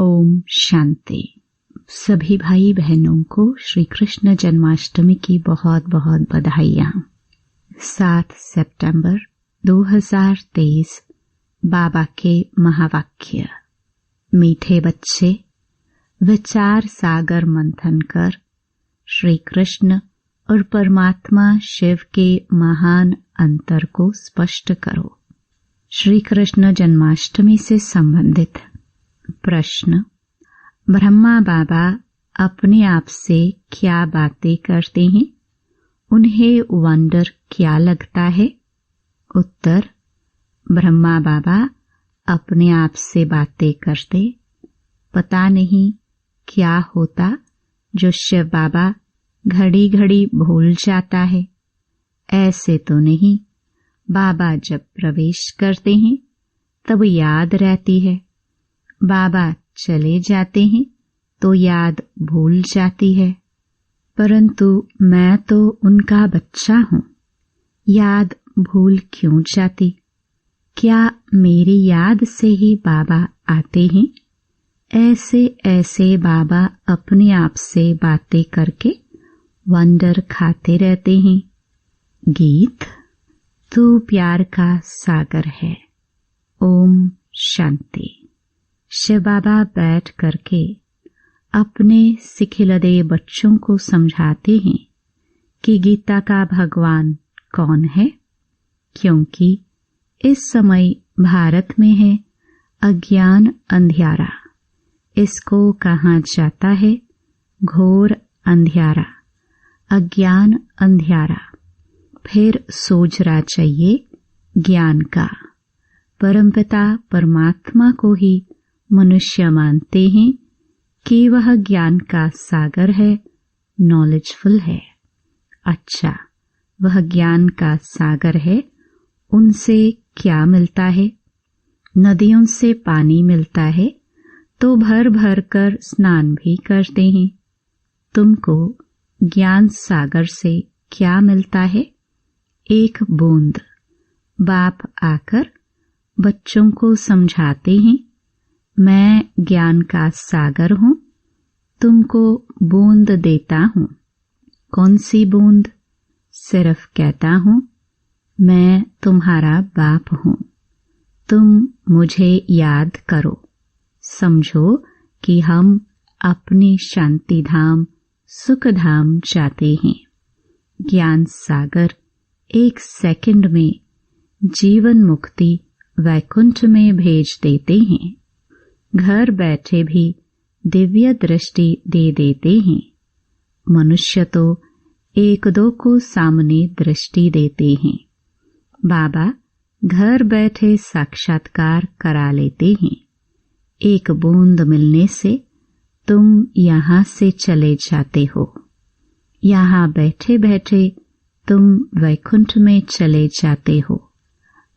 ओम शांति। सभी भाई बहनों को श्री कृष्ण जन्माष्टमी की बहुत बहुत बधाइयाँ। 7 सितंबर 2023 बाबा के महावाक्य। मीठे बच्चे, विचार सागर मंथन कर श्री कृष्ण और परमात्मा शिव के महान अंतर को स्पष्ट करो। श्री कृष्ण जन्माष्टमी से संबंधित प्रश्न। ब्रह्मा बाबा अपने आप से क्या बातें करते हैं? उन्हें वंडर क्या लगता है? उत्तर। ब्रह्मा बाबा अपने आप से बातें करते। पता नहीं क्या होता जो शिव बाबा घड़ी घड़ी भूल जाता है। ऐसे तो नहीं, बाबा जब प्रवेश करते हैं तब याद रहती है। बाबा चले जाते हैं तो याद भूल जाती है। परंतु मैं तो उनका बच्चा हूँ, याद भूल क्यों जाती? क्या मेरी याद से ही बाबा आते हैं? ऐसे ऐसे बाबा अपने आप से बातें करके वंडर खाते रहते हैं। गीत। तू प्यार का सागर है। ओम शांति। शिव बाबा बैठ करके अपने सिखिलदे बच्चों को समझाते हैं कि गीता का भगवान कौन है, क्योंकि इस समय भारत में है अज्ञान अंधियारा। इसको कहा जाता है घोर अंधियारा, अज्ञान अंधियारा। फिर सोचना चाहिए ज्ञान का। परमपिता परमात्मा को ही मनुष्य मानते हैं कि वह ज्ञान का सागर है, नॉलेजफुल है। अच्छा, वह ज्ञान का सागर है, उनसे क्या मिलता है? नदियों से पानी मिलता है तो भर भर कर स्नान भी करते हैं। तुमको ज्ञान सागर से क्या मिलता है? एक बूंद। बाप आकर बच्चों को समझाते हैं, मैं ज्ञान का सागर हूँ, तुमको बूंद देता हूँ। कौन सी बूंद? सिर्फ कहता हूँ मैं तुम्हारा बाप हूँ, तुम मुझे याद करो। समझो कि हम अपनी शांति धाम सुख धाम जाते हैं। ज्ञान सागर 1 सेकंड में जीवन मुक्ति वैकुंठ में भेज देते हैं। घर बैठे भी दिव्य दृष्टि दे देते हैं। मनुष्य तो 1-2 को सामने दृष्टि देते हैं। बाबा घर बैठे साक्षात्कार करा लेते हैं। एक बूंद मिलने से तुम यहाँ से चले जाते हो। यहाँ बैठे बैठे तुम वैकुंठ में चले जाते हो।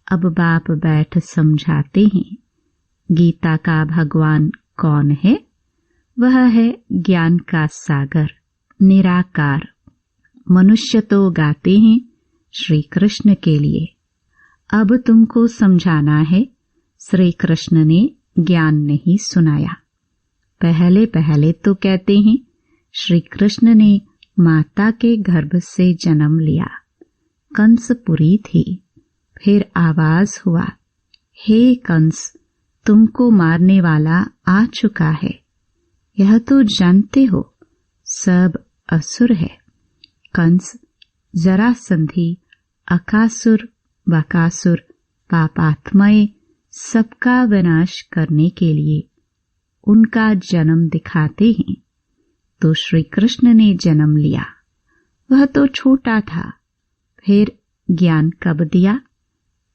अब बाप बैठ समझाते हैं गीता का भगवान कौन है? वह है ज्ञान का सागर, निराकार। मनुष्य तो गाते हैं श्री कृष्ण के लिए। अब तुमको समझाना है, श्री कृष्ण ने ज्ञान नहीं सुनाया। पहले पहले तो कहते हैं श्री कृष्ण ने माता के गर्भ से जन्म लिया। कंसपुरी थी। फिर आवाज हुआ, हे कंस, तुमको मारने वाला आ चुका है। यह तो जानते हो सब असुर है। कंस, जरासंधी, अकासुर, बकासुर, पापात्माएं सबका विनाश करने के लिए उनका जन्म दिखाते हैं। तो श्री कृष्ण ने जन्म लिया। वह तो छोटा था। फिर ज्ञान कब दिया?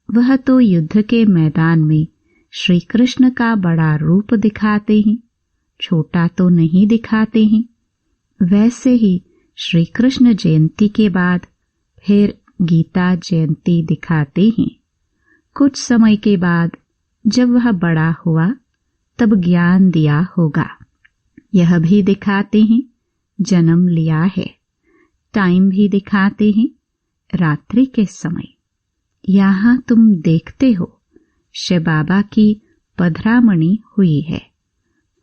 वह तो युद्ध के मैदान में श्री कृष्ण का बड़ा रूप दिखाते हैं, छोटा तो नहीं दिखाते हैं। वैसे ही श्री कृष्ण जयंती के बाद फिर गीता जयंती दिखाते हैं। कुछ समय के बाद जब वह बड़ा हुआ तब ज्ञान दिया होगा। यह भी दिखाते हैं जन्म लिया है। टाइम भी दिखाते हैं रात्रि के समय। यहाँ तुम देखते हो शिव बाबा की पधरामणि हुई है।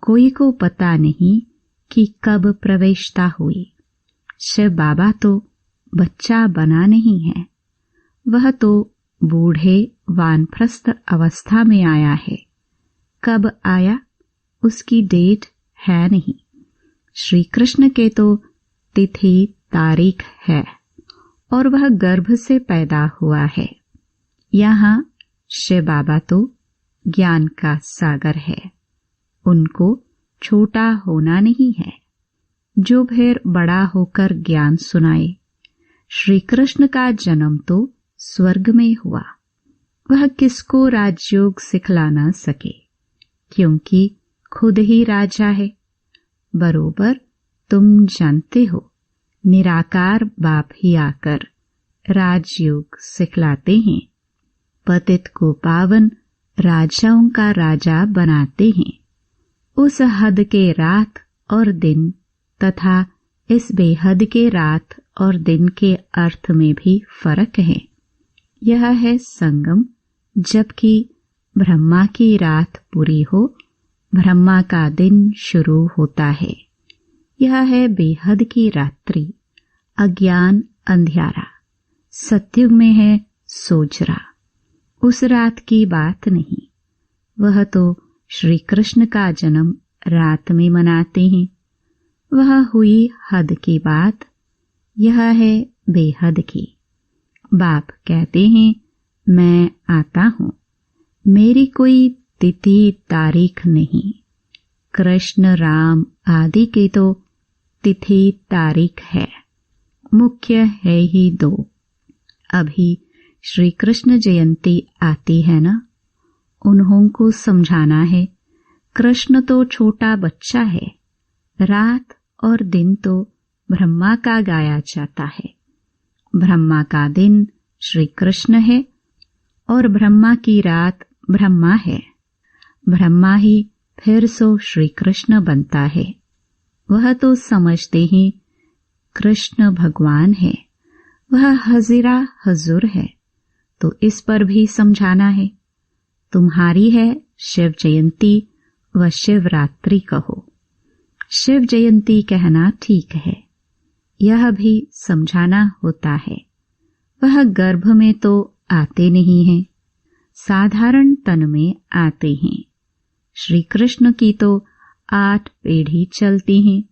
कोई को पता नहीं कि कब प्रवेशता हुई। शिव बाबा तो बच्चा बना नहीं है, वह तो बूढ़े वानप्रस्थ अवस्था में आया है। कब आया उसकी डेट है नहीं। श्री कृष्ण के तो तिथि तारीख है और वह गर्भ से पैदा हुआ है। यहाँ शिव बाबा तो ज्ञान का सागर है, उनको छोटा होना नहीं है। जो फिर बड़ा होकर ज्ञान सुनाए। श्री कृष्ण का जन्म तो स्वर्ग में हुआ, वह किसको राजयोग सिखला न सके, क्योंकि खुद ही राजा है। बरोबर तुम जानते हो, निराकार बाप ही आकर राजयोग सिखलाते हैं, पतित को पावन राजाओं का राजा बनाते हैं। उस हद के रात और दिन तथा इस बेहद के रात और दिन के अर्थ में भी फर्क है। यह है संगम, जबकि ब्रह्मा की रात पूरी हो, ब्रह्मा का दिन शुरू होता है। यह है बेहद की रात्रि, अज्ञान अंधियारा। सत्युग में है सोजरा। उस रात की बात नहीं, वह तो श्री कृष्ण का जन्म रात में मनाते हैं। वह हुई हद की बात, यह है बेहद की। बाप कहते हैं मैं आता हूँ, मेरी कोई तिथि तारीख नहीं। कृष्ण राम आदि की तो तिथि तारीख है, मुख्य है ही दो। अभी श्री कृष्ण जयंती आती है ना, उन्हों को समझाना है कृष्ण तो छोटा बच्चा है। रात और दिन तो ब्रह्मा का गाया जाता है। ब्रह्मा का दिन श्री कृष्ण है और ब्रह्मा की रात ब्रह्मा है। ब्रह्मा ही फिर सो श्री कृष्ण बनता है। वह तो समझते ही कृष्ण भगवान है, वह हजीरा हजूर है। तो इस पर भी समझाना है। तुम्हारी है शिव जयंती व शिवरात्रि कहो। शिव जयंती कहना ठीक है, यह भी समझाना होता है। वह गर्भ में तो आते नहीं हैं, साधारण तन में आते हैं। श्री कृष्ण की तो 8 पीढ़ी चलती हैं।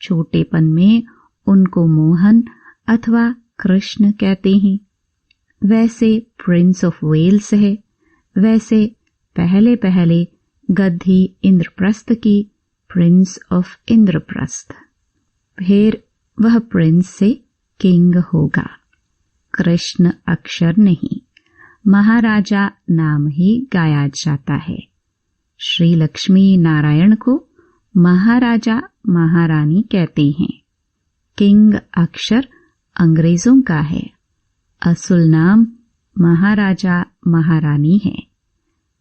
छोटेपन में उनको मोहन अथवा कृष्ण कहते हैं। वैसे प्रिंस ऑफ वेल्स है, वैसे पहले पहले गद्दी इंद्रप्रस्थ की प्रिंस ऑफ इंद्रप्रस्थ, फिर वह प्रिंस से किंग होगा। कृष्ण अक्षर नहीं, महाराजा नाम ही गाया जाता है। श्री लक्ष्मी नारायण को महाराजा महारानी कहते हैं। किंग अक्षर अंग्रेजों का है, असुल नाम महाराजा महारानी है।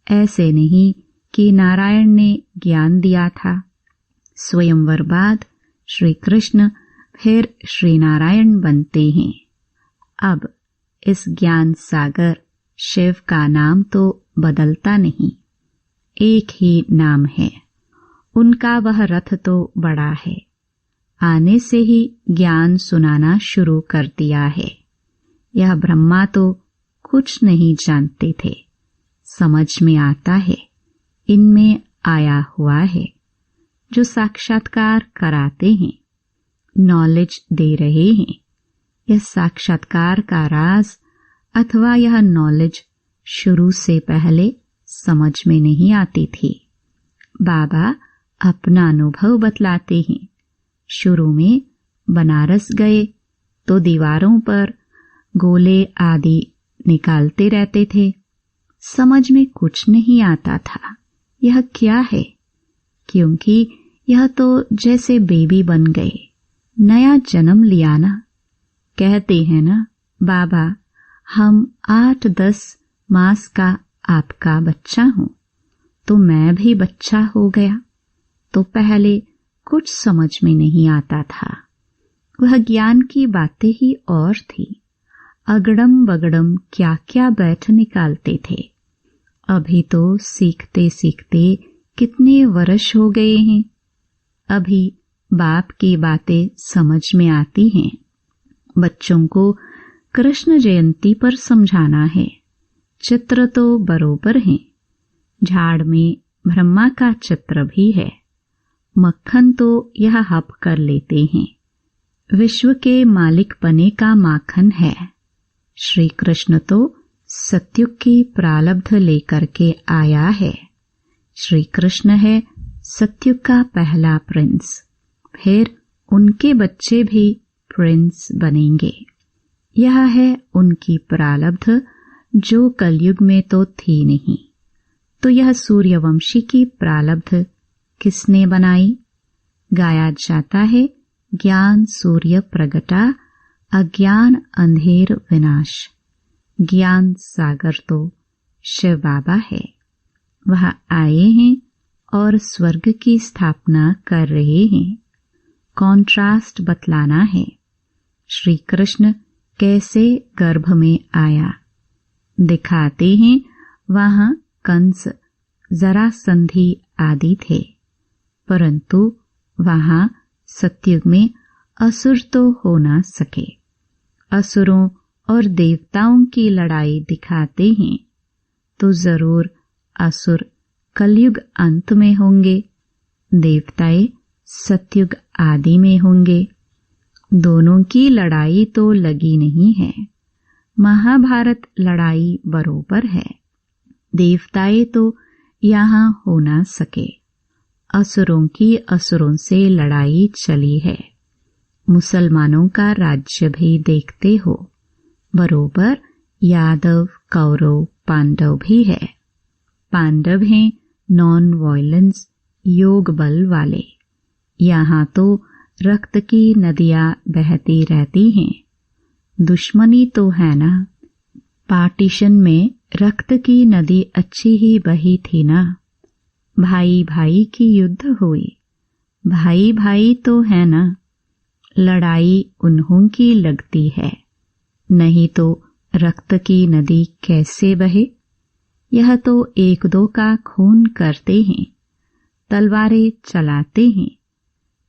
ऐसे नहीं कि नारायण ने ज्ञान दिया था, स्वयंवर बाद श्री कृष्ण फिर श्री नारायण बनते हैं। अब इस ज्ञान सागर शिव का नाम तो बदलता नहीं, एक ही नाम है। उनका वह रथ तो बड़ा है, आने से ही ज्ञान सुनाना शुरू कर दिया है। यह ब्रह्मा तो कुछ नहीं जानते थे, समझ में आता है इनमें आया हुआ है। जो साक्षात्कार कराते हैं, नॉलेज दे रहे हैं, यह साक्षात्कार का राज अथवा यह नॉलेज शुरू से पहले समझ में नहीं आती थी। बाबा अपना अनुभव बतलाते हैं। शुरू में बनारस गए तो दीवारों पर गोले आदि निकालते रहते थे, समझ में कुछ नहीं आता था यह क्या है, क्योंकि यह तो जैसे बेबी बन गए, नया जन्म लिया ना। कहते हैं ना बाबा हम 8-10 मास का आपका बच्चा हूं, तो मैं भी बच्चा हो गया। तो पहले कुछ समझ में नहीं आता था, वह ज्ञान की बातें ही और थी। अगड़म बगड़म क्या क्या बैठ निकालते थे। अभी तो सीखते सीखते कितने वर्ष हो गए हैं, अभी बाप की बातें समझ में आती हैं। बच्चों को कृष्ण जयंती पर समझाना है। चित्र तो बरोबर हैं। झाड़ में ब्रह्मा का चित्र भी है। मक्खन तो यह हप कर लेते हैं। विश्व के मालिक बने का माखन है। श्री कृष्ण तो सत्युग की प्रारब्ध लेकर के आया है। श्री कृष्ण है सत्युग का पहला प्रिंस। फिर उनके बच्चे भी प्रिंस बनेंगे। यह है उनकी प्रारब्ध, जो कलयुग में तो थी नहीं। तो यह सूर्यवंशी की प्रारब्ध किसने बनाई? गाया जाता है, ज्ञान सूर्य प्रगटा, अज्ञान अंधेर विनाश। ज्ञान सागर तो शिव बाबा है। वह आए हैं और स्वर्ग की स्थापना कर रहे हैं। कॉन्ट्रास्ट बतलाना है। श्री कृष्ण कैसे गर्भ में आया दिखाते हैं। वहां कंस, जरासंधि आदि थे, परंतु वहां सत्युग में असुर तो हो ना सके। असुरों और देवताओं की लड़ाई दिखाते हैं, तो जरूर असुर कलयुग अंत में होंगे, देवताएं सत्युग आदि में होंगे। दोनों की लड़ाई तो लगी नहीं है। महाभारत लड़ाई बरोबर है। देवताएं तो यहाँ हो ना सके। असुरों की असुरों से लड़ाई चली है। मुसलमानों का राज्य भी देखते हो, बरोबर यादव, कौरव, पांडव भी है। पांडव हैं नॉन वायलेंस, योग बल वाले। यहाँ तो रक्त की नदियां बहती रहती हैं। दुश्मनी तो है ना। पार्टीशन में रक्त की नदी अच्छी ही बही थी ना। भाई भाई की युद्ध हुई। भाई भाई तो है ना। लड़ाई उन्हों की लगती है, नहीं तो रक्त की नदी कैसे बहे? यह तो एक दो का खून करते हैं, तलवारें चलाते हैं,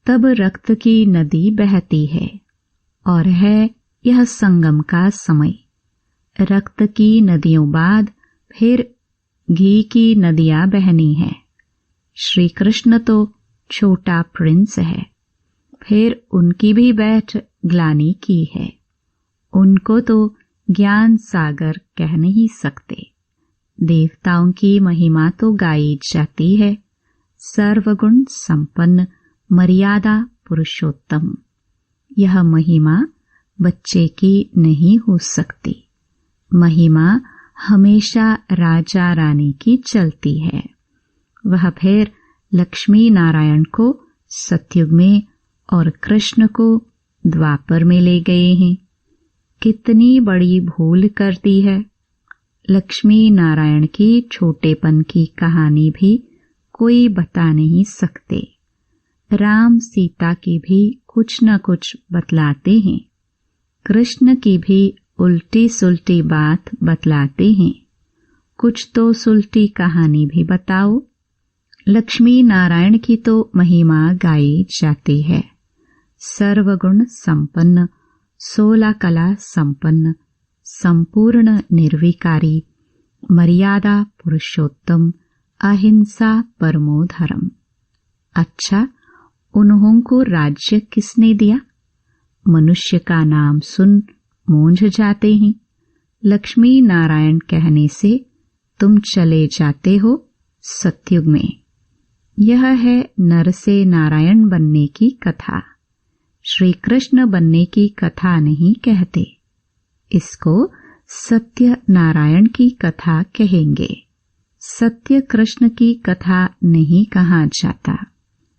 तब रक्त की नदी बहती है। और है यह संगम का समय। रक्त की नदियों बाद फिर घी की नदियां बहनी है। श्री कृष्ण तो छोटा प्रिंस है, फिर उनकी भी बैठ ग्लानी की है। उनको तो ज्ञान सागर कह नहीं सकते। देवताओं की महिमा तो गाई जाती है। सर्वगुण संपन्न, मर्यादा पुरुषोत्तम। यह महिमा बच्चे की नहीं हो सकती। महिमा हमेशा राजा रानी की चलती है। वह फिर लक्ष्मी नारायण को सतयुग में और कृष्ण को द्वापर में ले गए हैं। कितनी बड़ी भूल कर दी है। लक्ष्मी नारायण की छोटेपन की कहानी भी कोई बता नहीं सकते। राम सीता की भी कुछ न कुछ बतलाते हैं। कृष्ण की भी उल्टी सुलटी बात बतलाते हैं। कुछ तो सुलटी कहानी भी बताओ। लक्ष्मी नारायण की तो महिमा गाई जाती है। सर्वगुण संपन्न, 16 कला संपन्न, संपूर्ण निर्विकारी, मर्यादा पुरुषोत्तम, अहिंसा परमो धर्म। अच्छा, उन्हों को राज्य किसने दिया? मनुष्य का नाम सुन मूंझ जाते हैं। लक्ष्मी नारायण कहने से तुम चले जाते हो सतयुग में। यह है नर से नारायण बनने की कथा। श्री कृष्ण बनने की कथा नहीं कहते। इसको सत्य नारायण की कथा कहेंगे। सत्य कृष्ण की कथा नहीं कहा जाता।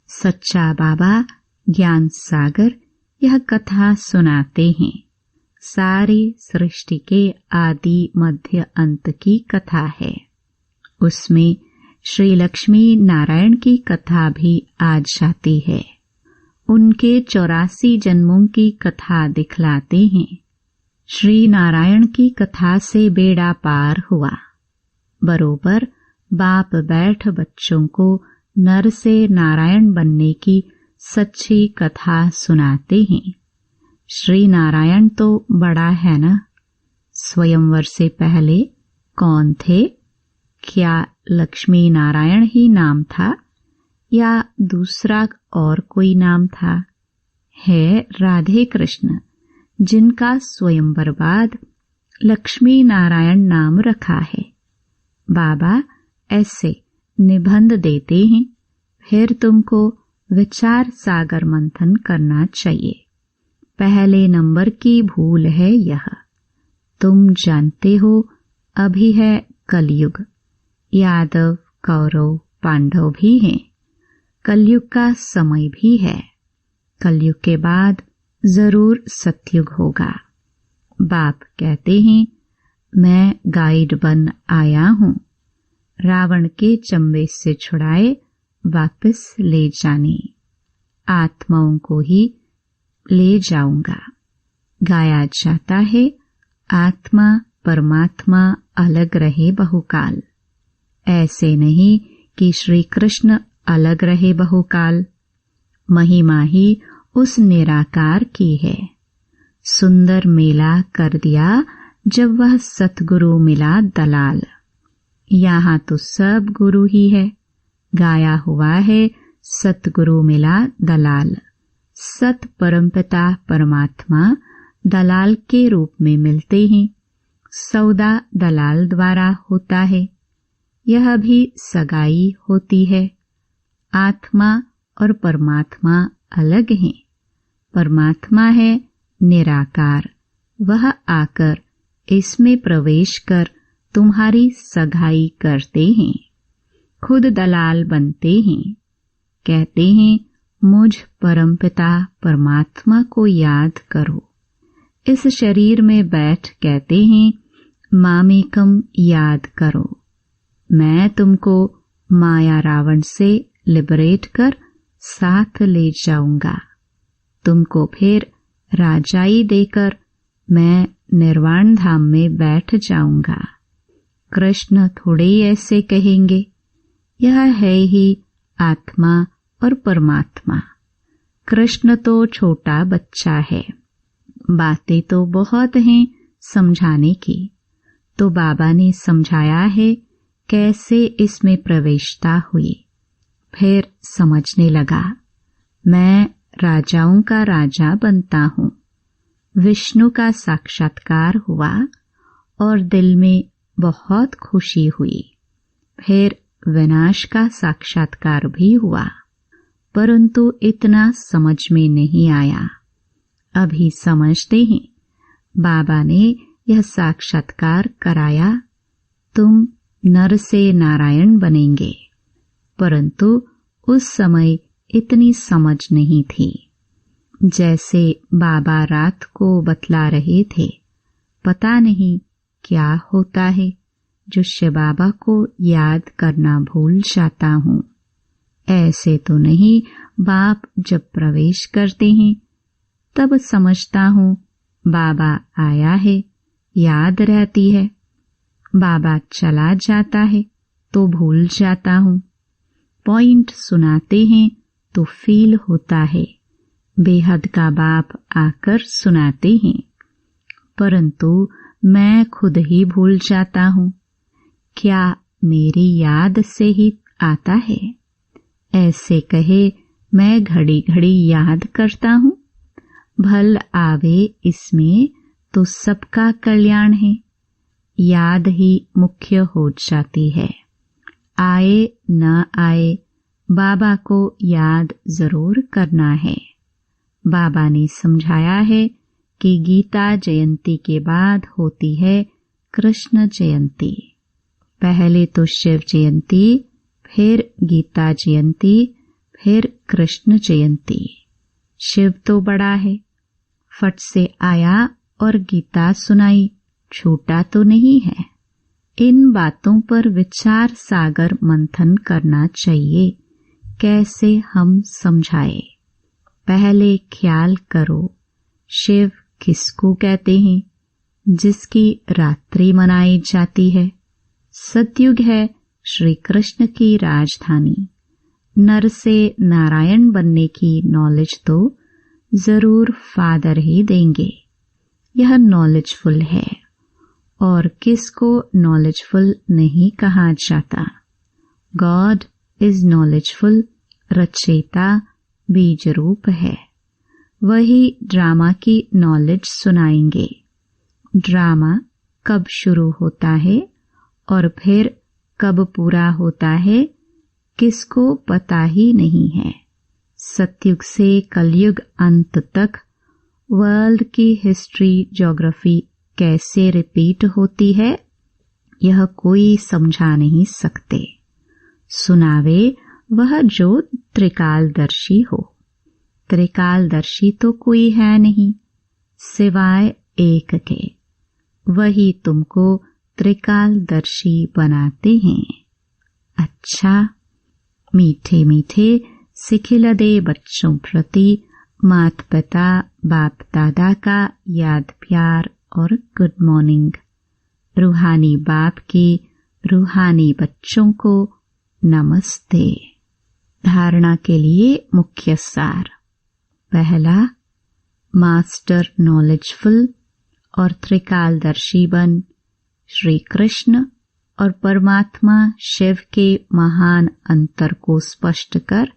सच्चा बाबा ज्ञान सागर यह कथा सुनाते हैं। सारी सृष्टि के आदि मध्य अंत की कथा है। उसमें श्री लक्ष्मी नारायण की कथा भी आ जाती है। उनके 84 जन्मों की कथा दिखलाते हैं। श्री नारायण की कथा से बेड़ा पार हुआ। बरोबर बाप बैठ बच्चों को नर से नारायण बनने की सच्ची कथा सुनाते हैं। श्री नारायण तो बड़ा है ना। स्वयंवर से पहले कौन थे? क्या लक्ष्मी नारायण ही नाम था या दूसरा और कोई नाम था? है राधे कृष्ण, जिनका स्वयंवर बाद लक्ष्मी नारायण नाम रखा है। बाबा ऐसे निबंध देते हैं, फिर तुमको विचार सागर मंथन करना चाहिए। पहले नंबर की भूल है यह। तुम जानते हो अभी है कलयुग, यादव कौरव पांडव भी हैं, कलयुग का समय भी है। कलयुग के बाद जरूर सतयुग होगा। बाप कहते हैं मैं गाइड बन आया हूँ, रावण के चंबे से छुड़ाए वापस ले जाने, आत्माओं को ही ले जाऊंगा। गाया जाता है आत्मा परमात्मा अलग रहे बहुकाल। ऐसे नहीं कि श्री कृष्ण अलग रहे बहुकाल। महिमा ही उस निराकार की है। सुंदर मेला कर दिया जब वह सतगुरु मिला दलाल। यहाँ तो सब गुरु ही है। गाया हुआ है सतगुरु मिला दलाल। सत परमपिता परमात्मा दलाल के रूप में मिलते हैं। सौदा दलाल द्वारा होता है। यह भी सगाई होती है। आत्मा और परमात्मा अलग हैं। परमात्मा है निराकार, वह आकर इसमें प्रवेश कर तुम्हारी सगाई करते हैं। खुद दलाल बनते हैं। कहते हैं मुझ परमपिता परमात्मा को याद करो। इस शरीर में बैठ कहते हैं मामेकम याद करो। मैं तुमको माया रावण से लिबरेट कर साथ ले जाऊंगा। तुमको फिर राजाई देकर मैं निर्वाण धाम में बैठ जाऊंगा। कृष्ण थोड़े ऐसे कहेंगे। यह है ही आत्मा और परमात्मा। कृष्ण तो छोटा बच्चा है। बातें तो बहुत हैं समझाने की। तो बाबा ने समझाया है कैसे इसमें प्रवेशता हुई। फिर समझने लगा मैं राजाओं का राजा बनता हूँ। विष्णु का साक्षात्कार हुआ और दिल में बहुत खुशी हुई। फिर विनाश का साक्षात्कार भी हुआ, परंतु इतना समझ में नहीं आया। अभी समझते हैं। बाबा ने यह साक्षात्कार कराया, तुम नर से नारायण बनेंगे। परंतु उस समय इतनी समझ नहीं थी। जैसे बाबा रात को बतला रहे थे, पता नहीं क्या होता है जो शिव बाबा को याद करना भूल जाता हूँ। ऐसे तो नहीं, बाप जब प्रवेश करते हैं तब समझता हूँ बाबा आया है, याद रहती है। बाबा चला जाता है तो भूल जाता हूँ। पॉइंट सुनाते हैं तो फील होता है। बेहद का बाप आकर सुनाते हैं, परंतु मैं खुद ही भूल जाता हूँ। क्या मेरी याद से ही आता है? ऐसे कहे मैं घड़ी घड़ी याद करता हूँ। भल आवे इसमें तो सबका कल्याण है। याद ही मुख्य हो जाती है। आए न आए बाबा को याद जरूर करना है। बाबा ने समझाया है कि गीता जयंती के बाद होती है कृष्ण जयंती। पहले तो शिव जयंती, फिर गीता जयंती, फिर कृष्ण जयंती। शिव तो बड़ा है, फट से आया और गीता सुनाई, छोटा तो नहीं है। इन बातों पर विचार सागर मंथन करना चाहिए। कैसे हम समझाए? पहले ख्याल करो, शिव किसको कहते हैं? जिसकी रात्रि मनाई जाती है। सतयुग है श्री कृष्ण की राजधानी। नर से नारायण बनने की नॉलेज तो जरूर फादर ही देंगे। यह नॉलेजफुल है, और किसको नॉलेजफुल नहीं कहा जाता। गॉड इज नॉलेजफुल, रचयिता बीज रूप है। वही ड्रामा की नॉलेज सुनाएंगे। ड्रामा कब शुरू होता है और फिर कब पूरा होता है, किसको पता ही नहीं है। सतयुग से कलयुग अंत तक वर्ल्ड की हिस्ट्री ज्योग्राफी कैसे रिपीट होती है, यह कोई समझा नहीं सकते। सुनावे वह जो त्रिकालदर्शी हो। त्रिकालदर्शी तो कोई है नहीं सिवाय एक के। वही तुमको त्रिकालदर्शी बनाते हैं। अच्छा, मीठे मीठे सिखिलदे बच्चों प्रति मात पिता बाप दादा का याद प्यार और गुड मॉर्निंग। रूहानी बाप की रूहानी बच्चों को नमस्ते। धारणा के लिए मुख्य सार। पहला, मास्टर नॉलेजफुल और त्रिकालदर्शी बन श्री कृष्ण और परमात्मा शिव के महान अंतर को स्पष्ट कर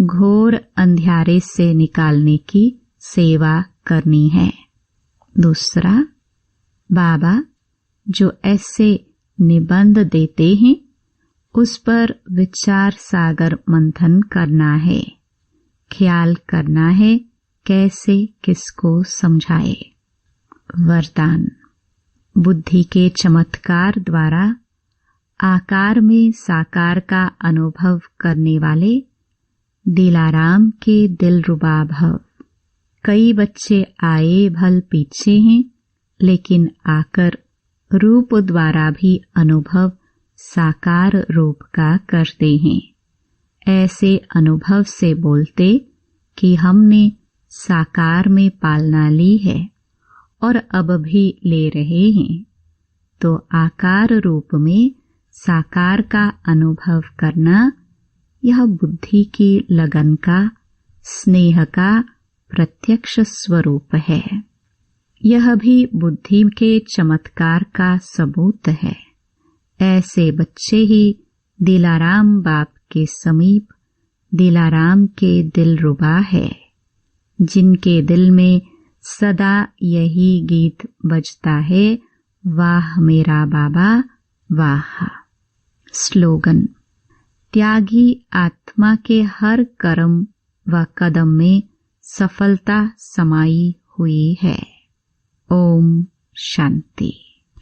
घोर अंधियारे से निकालने की सेवा करनी है। दूसरा, बाबा जो ऐसे निबंध देते हैं उस पर विचार सागर मंथन करना है। ख्याल करना है कैसे किसको समझाए। वरदान। बुद्धि के चमत्कार द्वारा आकार में साकार का अनुभव करने वाले दिलाराम के दिलरुबा भव। कई बच्चे आए भल पीछे हैं, लेकिन आकर रूप द्वारा भी अनुभव साकार रूप का करते हैं। ऐसे अनुभव से बोलते कि हमने साकार में पालना ली है और अब भी ले रहे हैं, तो आकार रूप में साकार का अनुभव करना यह बुद्धि की लगन का, स्नेह का प्रत्यक्ष स्वरूप है। यह भी बुद्धि के चमत्कार का सबूत है। ऐसे बच्चे ही दिलाराम बाप के समीप दिलाराम के दिलरुबा है, जिनके दिल में सदा यही गीत बजता है, वाह मेरा बाबा वाह। स्लोगन। त्यागी आत्मा के हर कर्म व कदम में सफलता समाई हुई है। ओम शांति।